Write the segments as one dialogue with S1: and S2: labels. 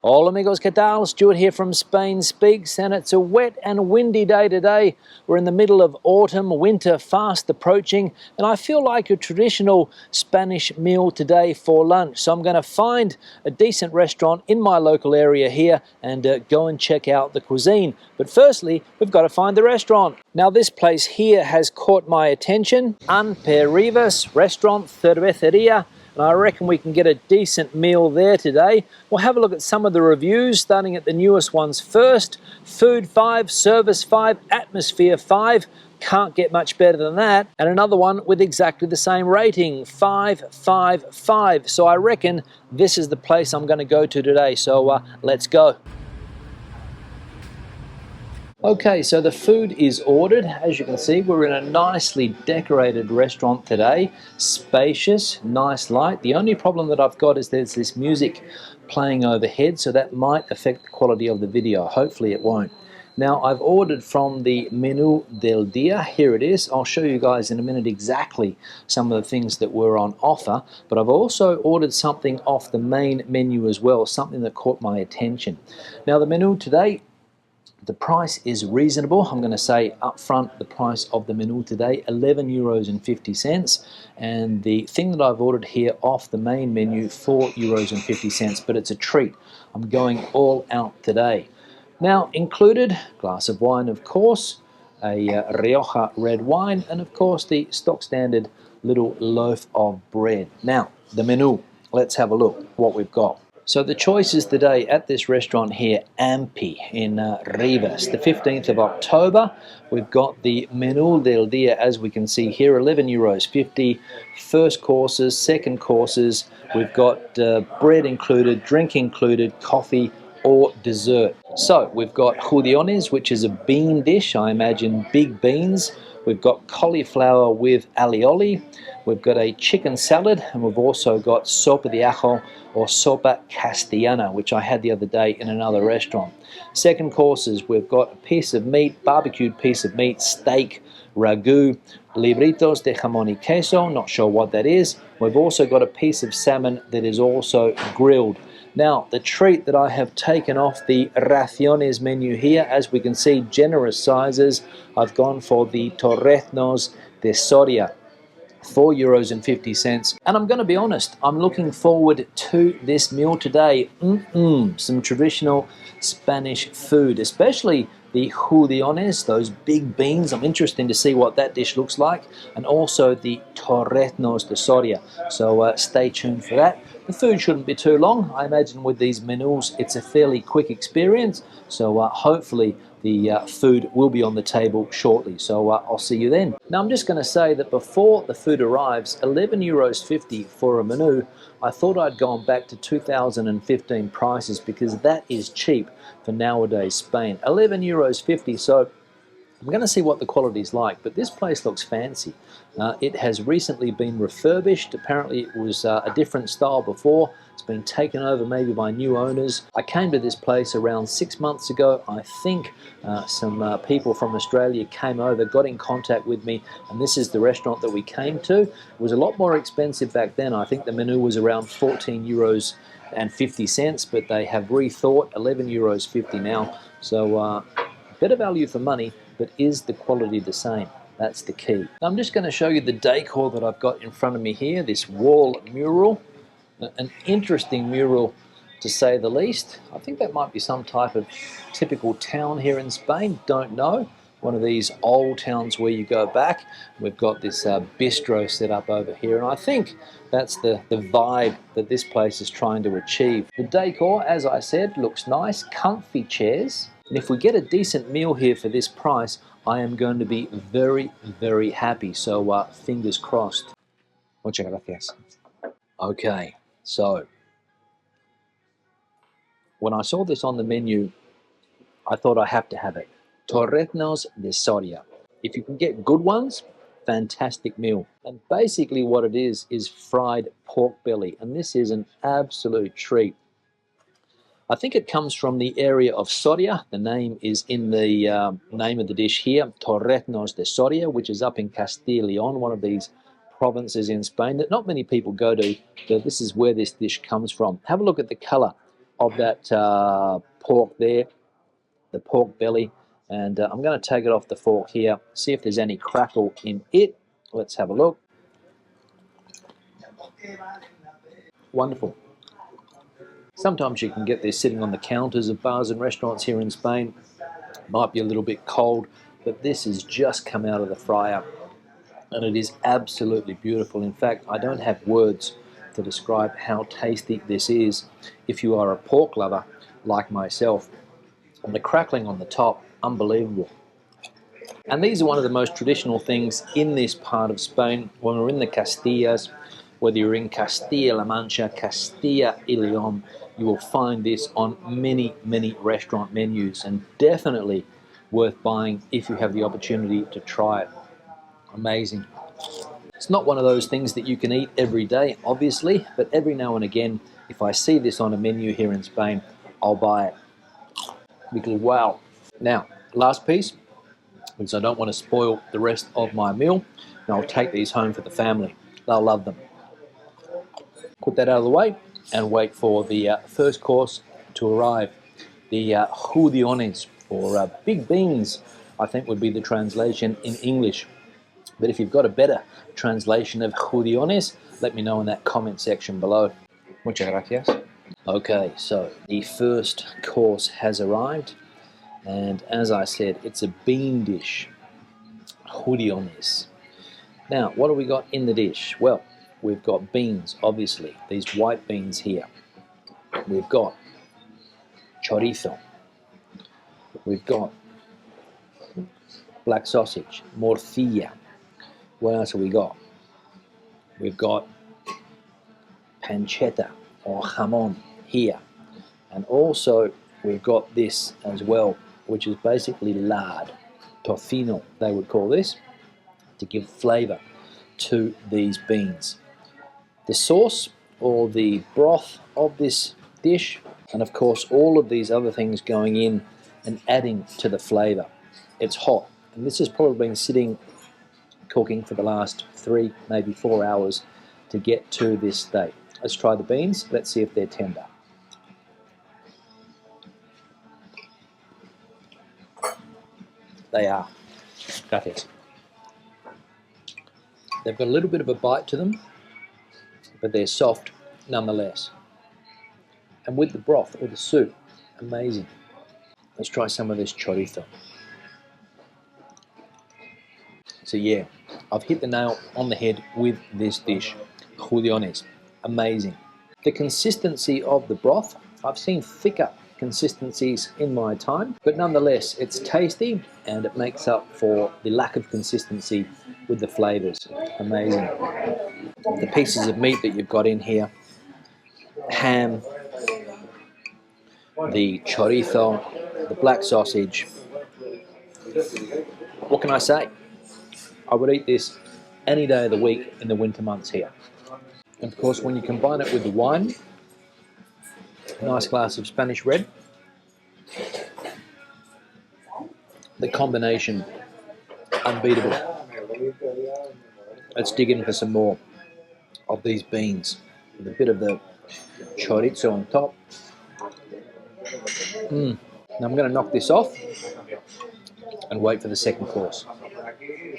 S1: Hola amigos, ¿qué tal? Stuart here from Spain Speaks, and it's a wet and windy day today. We're in the middle of autumn, winter fast approaching, and I feel like a traditional Spanish meal today for lunch. So I'm going to find a decent restaurant in my local area here and go and check out the cuisine. But firstly, we've got to find the restaurant. Now this place here has caught my attention. An Rivas Restaurant Cerveceria. And I reckon we can get a decent meal there today. We'll have a look at some of the reviews, starting at the newest ones first. Food 5, service 5, atmosphere 5. Can't get much better than that. And another one with exactly the same rating, 5, 5, 5. So I reckon this is the place I'm going to go to today. So let's go. Okay, so the food is ordered. As you can see, we're in a nicely decorated restaurant today. Spacious, nice light. The only problem that I've got is there's this music playing overhead, so that might affect the quality of the video. Hopefully it won't. Now, I've ordered from the Menú del Día. Here it is. I'll show you guys in a minute exactly some of the things that were on offer, but I've also ordered something off the main menu as well, something that caught my attention. Now, the menu today, the price is reasonable. I'm going to say up front the price of the menu today, €11.50, and the thing that I've ordered here off the main menu, €4.50, but it's a treat. I'm going all out today. Now included, glass of wine of course, a Rioja red wine, and of course the stock standard little loaf of bread. Now the menu, let's have a look what we've got. So the choices today at this restaurant here, Ampi in Rivas, the 15th of October. We've got the Menú del Día, as we can see here, €11.50. First courses, second courses. We've got bread included, drink included, coffee or dessert. So we've got judiones, which is a bean dish, I imagine big beans. We've got cauliflower with alioli. We've got a chicken salad, and we've also got sopa de ajo or sopa castellana, which I had the other day in another restaurant. Second courses, we've got a piece of meat, barbecued piece of meat, steak, ragu, libritos de jamón y queso, not sure what that is. We've also got a piece of salmon that is also grilled. Now, the treat that I have taken off the raciones menu here, as we can see, generous sizes. I've gone for the torreznos de Soria, €4.50, and I'm going to be honest, I'm looking forward to this meal today. Some traditional Spanish food, especially the judiones, those big beans. I'm interested to see what that dish looks like, and also the torreznos de Soria, so stay tuned for that. The food shouldn't be too long. I imagine with these menus it's a fairly quick experience, so hopefully the food will be on the table shortly, so I'll see you then. Now I'm just going to say that before the food arrives, €11.50 for a menu, I thought I'd gone back to 2015 prices because that is cheap for nowadays Spain. €11.50, so I'm going to see what the quality is like, but this place looks fancy. It has recently been refurbished. Apparently it was a different style before. It's been taken over maybe by new owners. I came to this place around 6 months ago. I think some people from Australia came over, got in contact with me, and this is the restaurant that we came to. It was a lot more expensive back then. I think the menu was around €14.50, but they have rethought, €11.50 now. So better value for money, but is the quality the same? That's the key. Now I'm just going to show you the decor that I've got in front of me here, this wall mural. An interesting mural to say the least. I think that might be some type of typical town here in Spain, don't know. One of these old towns where you go back. We've got this bistro set up over here, and I think that's the vibe that this place is trying to achieve. The decor, as I said, looks nice, comfy chairs, and if we get a decent meal here for this price, I am going to be very, very happy, so fingers crossed. Muchas gracias. Okay, so when I saw this on the menu, I thought I have to have it. Torreznos de Soria. If you can get good ones, fantastic meal. And basically what it is fried pork belly, and this is an absolute treat. I think it comes from the area of Soria. The name is in the name of the dish here, Torreznos de Soria, which is up in Castilla y León, one of these provinces in Spain that not many people go to. So this is where this dish comes from. Have a look at the color. of that pork there, the pork belly, and I'm going to take it off the fork here, see if there's any crackle in it. Let's have a look. Wonderful. Sometimes you can get this sitting on the counters of bars and restaurants here in Spain. Might be a little bit cold, but this has just come out of the fryer and it is absolutely beautiful. In fact, I don't have words to describe how tasty this is if you are a pork lover like myself. And the crackling on the top, unbelievable. And these are one of the most traditional things in this part of Spain. When we're in the Castillas, whether you're in Castilla-La Mancha, Castilla y León, you will find this on many, many restaurant menus, and definitely worth buying if you have the opportunity to try it. Amazing. It's not one of those things that you can eat every day, obviously, but every now and again, if I see this on a menu here in Spain, I'll buy it. Because wow. Now, last piece, because I don't want to spoil the rest of my meal, and I'll take these home for the family. They'll love them. Put that out of the way and wait for the first course to arrive. The judiones, or big beans, I think would be the translation in English. But if you've got a better translation of judiones, let me know in that comment section below. Muchas gracias. Okay, so the first course has arrived, and as I said, it's a bean dish, judiones. Now, what have we got in the dish? Well, we've got beans, obviously, these white beans here. We've got chorizo. We've got black sausage, morcilla. What else have we got? We've got pancetta or jamon here. And also we've got this as well, which is basically lard, tocino they would call this, to give flavour to these beans. The sauce or the broth of this dish, and of course all of these other things going in and adding to the flavour. It's hot, and this has probably been sitting cooking for the last 3, maybe 4 hours to get to this state. Let's try the beans. Let's see if they're tender. They are. Gracias. They've got a little bit of a bite to them, but they're soft nonetheless. And with the broth or the soup, amazing. Let's try some of this chorizo. So yeah, I've hit the nail on the head with this dish, judiones. Amazing. The consistency of the broth, I've seen thicker consistencies in my time, but nonetheless it's tasty and it makes up for the lack of consistency with the flavours. Amazing. The pieces of meat that you've got in here, ham, the chorizo, the black sausage. What can I say? I would eat this any day of the week in the winter months here. And of course, when you combine it with the wine, a nice glass of Spanish red, the combination, unbeatable. Let's dig in for some more of these beans with a bit of the chorizo on top. Now I'm going to knock this off and wait for the second course.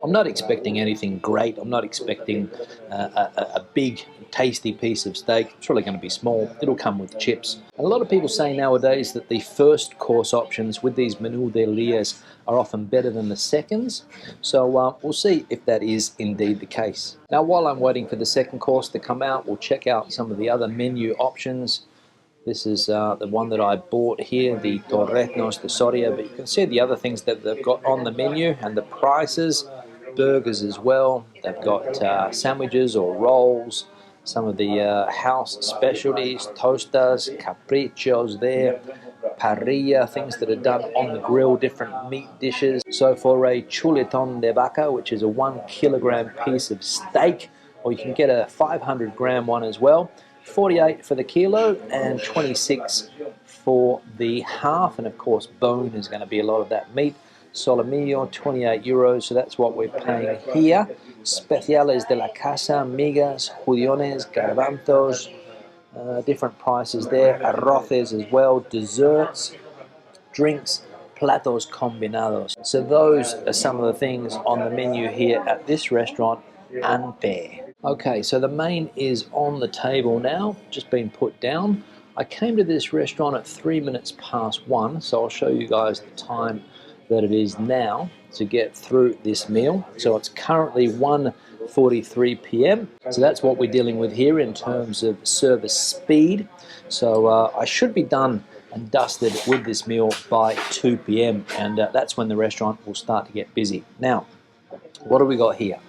S1: I'm not expecting anything great. I'm not expecting a big, tasty piece of steak. It's really going to be small. It'll come with chips. And a lot of people say nowadays that the first course options with these menú del días are often better than the seconds. So we'll see if that is indeed the case. Now, while I'm waiting for the second course to come out, we'll check out some of the other menu options. This is the one that I bought here, the Torreznos de Soria, but you can see the other things that they've got on the menu and the prices. Burgers as well. They've got sandwiches or rolls, some of the house specialties, tostas, caprichos there, parrilla, things that are done on the grill, different meat dishes. So for a chuletón de vaca, which is a 1 kilogram piece of steak, or you can get a 500 gram one as well, 48 for the kilo and 26 for the half, and of course bone is going to be a lot of that meat. Solomillo, 28 euros, so that's what we're paying here. Speciales de la casa, migas, judiones, garbanzos, different prices there, arroces as well, desserts, drinks, platos combinados. So those are some of the things on the menu here at this restaurant, Ante. Okay, so the main is on the table now, just been put down. I came to this restaurant at 3 minutes past 1, so I'll show you guys the time that it is now to get through this meal. So it's currently 1:43 p.m. So that's what we're dealing with here in terms of service speed. So I should be done and dusted with this meal by 2 p.m. and that's when the restaurant will start to get busy. Now, what do we got here?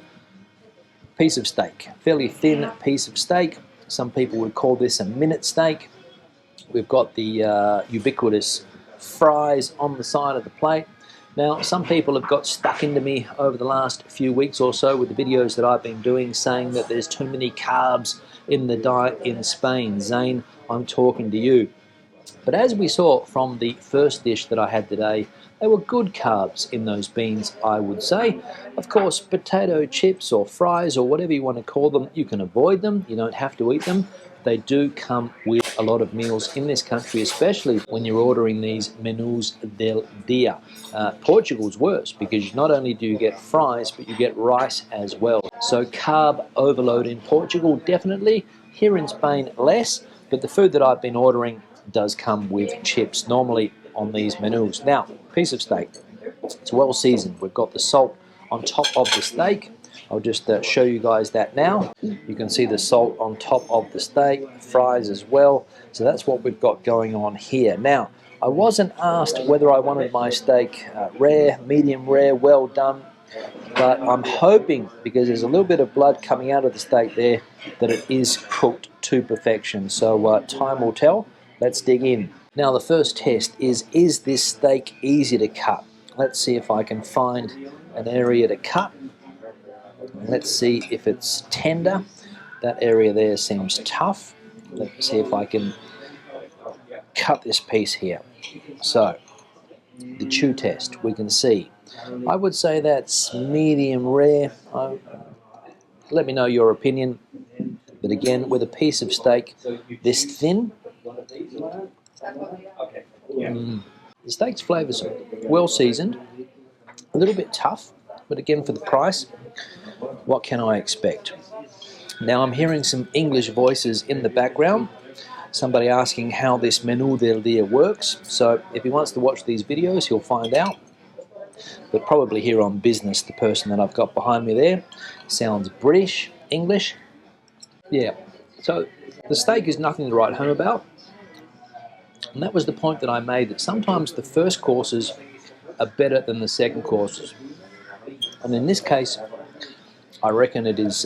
S1: Piece of steak, fairly thin piece of steak. Some people would call this a minute steak. We've got the ubiquitous fries on the side of the plate. Now, some people have got stuck into me over the last few weeks or so with the videos that I've been doing saying that there's too many carbs in the diet in Spain. Zane, I'm talking to you. But as we saw from the first dish that I had today, they were good carbs in those beans, I would say. Of course, potato chips or fries or whatever you want to call them, you can avoid them. You don't have to eat them. They do come with a lot of meals in this country, especially when you're ordering these menús del dia. Portugal's worse because not only do you get fries, but you get rice as well. So carb overload in Portugal, definitely. Here in Spain, less. But the food that I've been ordering does come with chips normally on these menus. Now, piece of steak, it's well seasoned. We've got the salt on top of the steak. I'll just show you guys that now. You can see the salt on top of the steak, fries as well. So that's what we've got going on here. Now, I wasn't asked whether I wanted my steak rare, medium rare, well done, but I'm hoping, because there's a little bit of blood coming out of the steak there, that it is cooked to perfection. So time will tell. Let's dig in. Now the first test is this steak easy to cut? Let's see if I can find an area to cut. Let's see if it's tender. That area there seems tough. Let's see if I can cut this piece here. So, the chew test, we can see. I would say that's medium rare. Let me know your opinion. But again, with a piece of steak this thin, the steak's flavours are well seasoned, a little bit tough, but again for the price, what can I expect? Now I'm hearing some English voices in the background, somebody asking how this menú del dia works, so if he wants to watch these videos he'll find out, but probably here on business, the person that I've got behind me there sounds British, English. Yeah, so the steak is nothing to write home about. And that was the point that I made, that sometimes the first courses are better than the second courses. And in this case, I reckon it is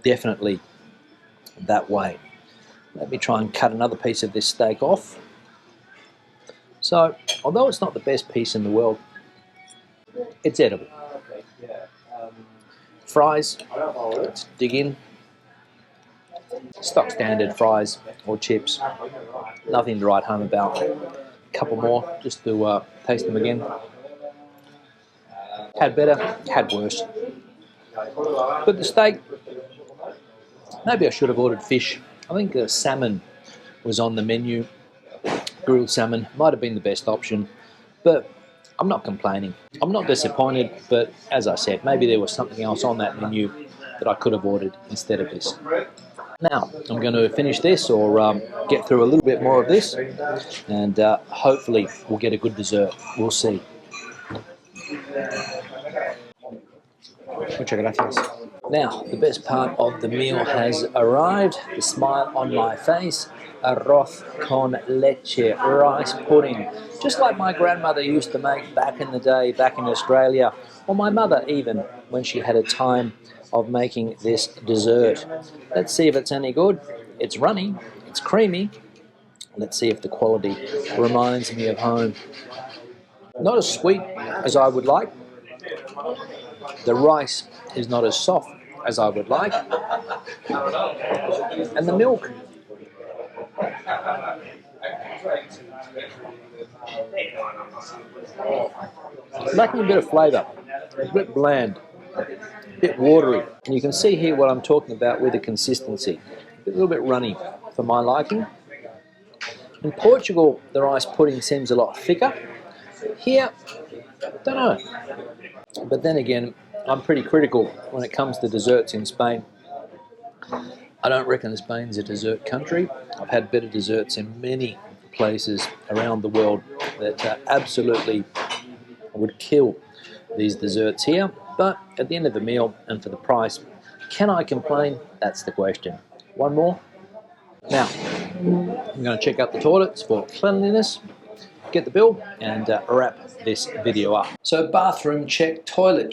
S1: definitely that way. Let me try and cut another piece of this steak off. So, although it's not the best piece in the world, it's edible. Fries, let's dig in. Stock standard fries or chips, nothing to write home about. A couple more just to taste them again. Had better, had worse. But the steak, maybe I should have ordered fish. I think salmon was on the menu. Grilled salmon might have been the best option, but I'm not complaining. I'm not disappointed, but as I said, maybe there was something else on that menu that I could have ordered instead of this. Now, I'm going to finish this or get through a little bit more of this, and hopefully we'll get a good dessert. We'll see. Muchas gracias. Now, the best part of the meal has arrived. The smile on my face. Arroz con leche, rice pudding. Just like my grandmother used to make back in the day, back in Australia, or my mother even, when she had a time of making this dessert. Let's see if it's any good. It's runny, it's creamy. Let's see if the quality reminds me of home. Not as sweet as I would like. The rice is not as soft as I would like. And the milk, lacking a bit of flavour, a bit bland, a bit watery. And you can see here what I'm talking about with the consistency. A little bit runny. for my liking. In Portugal, the rice pudding seems a lot thicker. Here, don't know. But then again, I'm pretty critical when it comes to desserts in Spain. I don't reckon Spain's a dessert country. I've had better desserts in many places around the world that absolutely would kill these desserts here. But at the end of the meal and for the price, can I complain? That's the question. One more. Now, I'm going to check out the toilets for cleanliness, get the bill, and wrap this video up. So bathroom check, toilet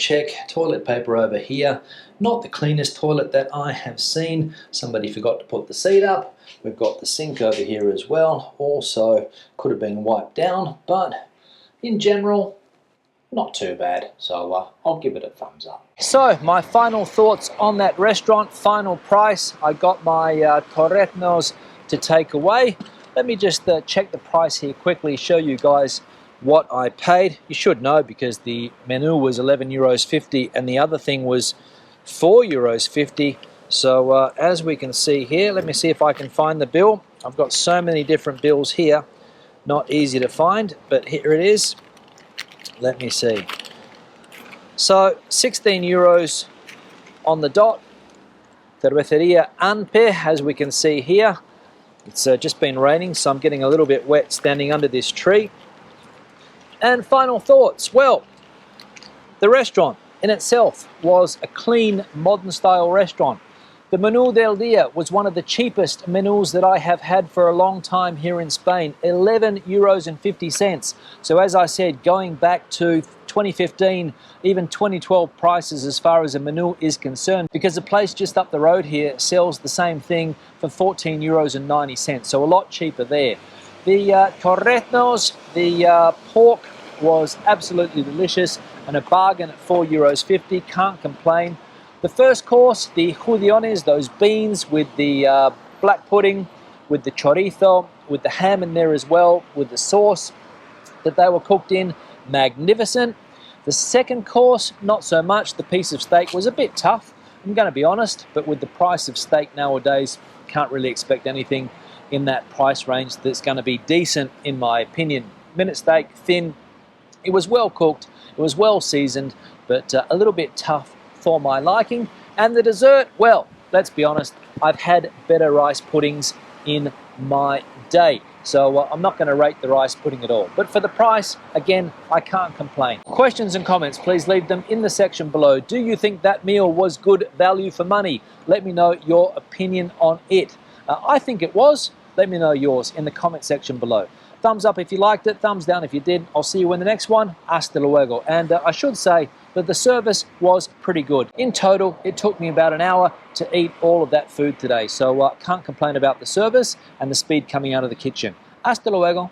S1: paper over here. Not the cleanest toilet that I have seen. Somebody forgot to put the seat up. We've got the sink over here as well. Also could have been wiped down, but in general, not too bad. So I'll give it a thumbs up. So my final thoughts on that restaurant, final price. I got my torretnos to take away. Let me just check the price here quickly, show you guys what I paid. You should know because the menu was €11.50 and the other thing was €4.50. So as we can see here, let me see if I can find the bill. I've got so many different bills here, not easy to find, but here it is. Let me see. So €16 on the dot. Cerveceria Anpe, as we can see here. It's just been raining, so I'm getting a little bit wet standing under this tree. And final thoughts. Well, the restaurant in itself was a clean, modern style restaurant. The Menú del Día was one of the cheapest menus that I have had for a long time here in Spain, €11.50. So as I said, going back to 2015, even 2012 prices as far as a menu is concerned, because the place just up the road here sells the same thing for €14.90, so a lot cheaper there. The torretnos, the pork was absolutely delicious and a bargain at €4.50, can't complain. The first course, the judiones, those beans with the black pudding, with the chorizo, with the ham in there as well, with the sauce that they were cooked in, magnificent. The second course, not so much. The piece of steak was a bit tough, I'm going to be honest, but with the price of steak nowadays, can't really expect anything in that price range that's going to be decent in my opinion. Minute steak, thin, it was well cooked, it was well seasoned, but a little bit tough for my liking. And the dessert, well, let's be honest, I've had better rice puddings in my day. So I'm not going to rate the rice pudding at all. But for the price, again, I can't complain. Questions and comments, please leave them in the section below. Do you think that meal was good value for money? Let me know your opinion on it. I think it was. Let me know yours in the comment section below. Thumbs up if you liked it, thumbs down if you did. I'll see you in the next one. Hasta luego. And I should say that the service was pretty good. In total, it took me about an hour to eat all of that food today. So can't complain about the service and the speed coming out of the kitchen. Hasta luego.